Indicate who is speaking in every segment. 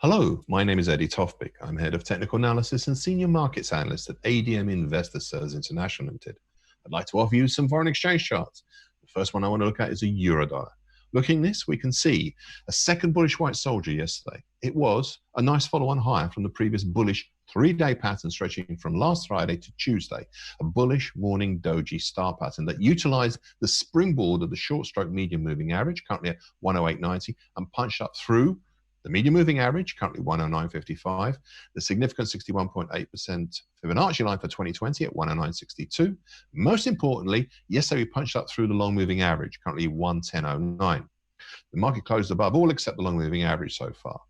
Speaker 1: Hello, my name is Eddie Tofpik. I'm Head of Technical Analysis and Senior Markets Analyst at ADM Investor Services International Limited. I'd like to offer you some foreign exchange charts. The first one I want to look at is a euro-dollar. Looking this, we can see a second bullish white soldier yesterday. It was a nice follow-on higher from the previous bullish three-day pattern stretching from last Friday to Tuesday, a bullish morning doji star pattern that utilized the springboard of the short stroke medium moving average, currently at 108.90, and punched up through the medium moving average, currently 109.55, the significant 61.8% Fibonacci line for 2020 at 109.62. Most importantly, yesterday we punched up through the long moving average, currently 110.09. The market closed above all except the long moving average so far.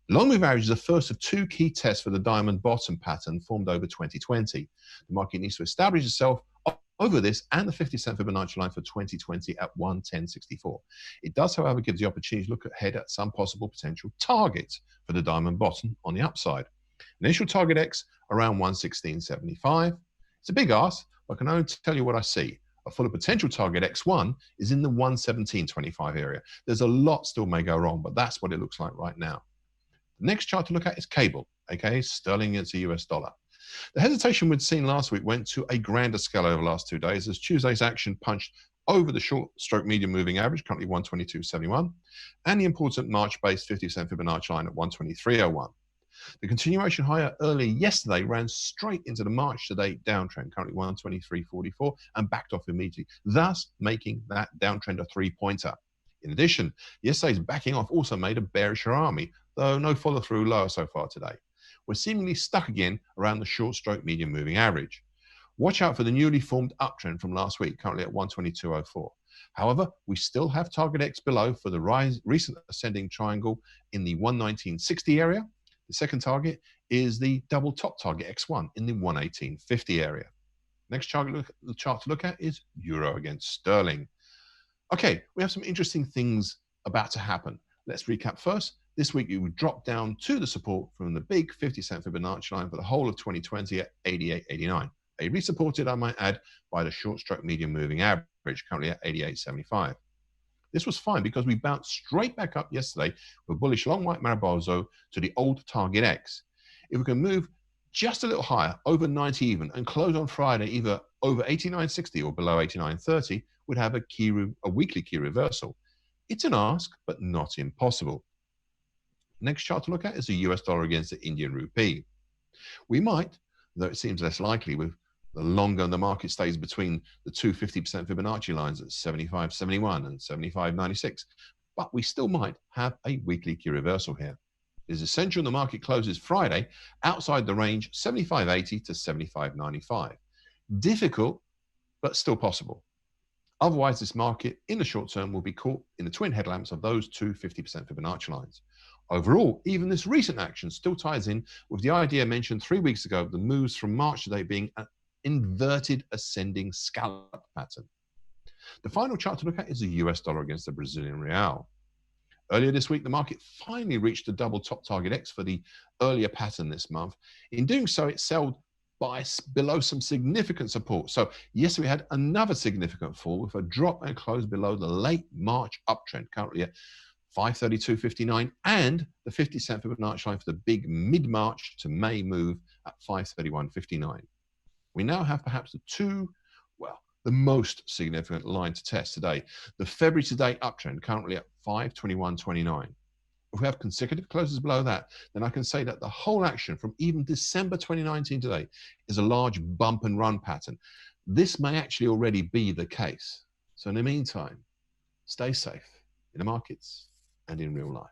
Speaker 1: The long moving average is the first of two key tests for the diamond bottom pattern formed over 2020. The market needs to establish itself over this and the 50-cent Fibonacci line for 2020 at 110.64. It does, however, give the opportunity to look ahead at some possible potential targets for the diamond bottom on the upside. Initial target X around 116.75. It's a big ask, but I can only tell you what I see. A fuller potential target X1 is in the 117.25 area. There's a lot still may go wrong, but that's what it looks like right now. The next chart to look at is cable, aka sterling against the US dollar. The hesitation we'd seen last week went to a grander scale over the last 2 days as Tuesday's action punched over the short stroke medium moving average, currently 122.71, and the important March-based 50-cent Fibonacci line at 123.01. The continuation higher earlier yesterday ran straight into the March-to-date downtrend, currently 123.44, and backed off immediately, thus making that downtrend a three-pointer. In addition, yesterday's backing off also made a bearish army, though no follow-through lower so far today. We're seemingly stuck again around the short stroke medium moving average. Watch out for the newly formed uptrend from last week, currently at 122.04. However, we still have target X below for the recent ascending triangle in the 119.60 area. The second target is the double top target X1 in the 118.50 area. Next chart to look at is euro against sterling. Okay, we have some interesting things about to happen. Let's recap first. This week, you would drop down to the support from the big 50-cent Fibonacci line for the whole of 2020 at 88.89. Resupported, I might add, by the short stroke medium moving average, currently at 88.75. This was fine because we bounced straight back up yesterday with bullish long white Mariposa to the old target X. If we can move just a little higher, over 90 even, and close on Friday either over 89.60 or below 89.30, we'd have a weekly key reversal. It's an ask, but not impossible. Next chart to look at is the US dollar against the Indian rupee. We might, though it seems less likely with the longer the market stays between the two 50% Fibonacci lines at 75.71 and 75.96, but we still might have a weekly key reversal here. It is essential the market closes Friday outside the range 75.80 to 75.95. Difficult, but still possible. Otherwise, this market in the short term will be caught in the twin headlamps of those two 50% Fibonacci lines. Overall, even this recent action still ties in with the idea mentioned 3 weeks ago of the moves from March today being an inverted ascending scallop pattern. The final chart to look at is the US dollar against the Brazilian real. Earlier this week, the market finally reached the double top target X for the earlier pattern this month. In doing so, it sold below some significant support. So yesterday we had another significant fall with a drop and close below the late March uptrend, currently at 532.59, and the 50-cent Fibonacci line for the big mid-March to May move at 531.59. We now have perhaps the most significant line to test today, the February to date uptrend, currently at 521.29. If we have consecutive closes below that, then I can say that the whole action from even December 2019 today is a large bump and run pattern. This may actually already be the case. So in the meantime, stay safe in the markets and in real life.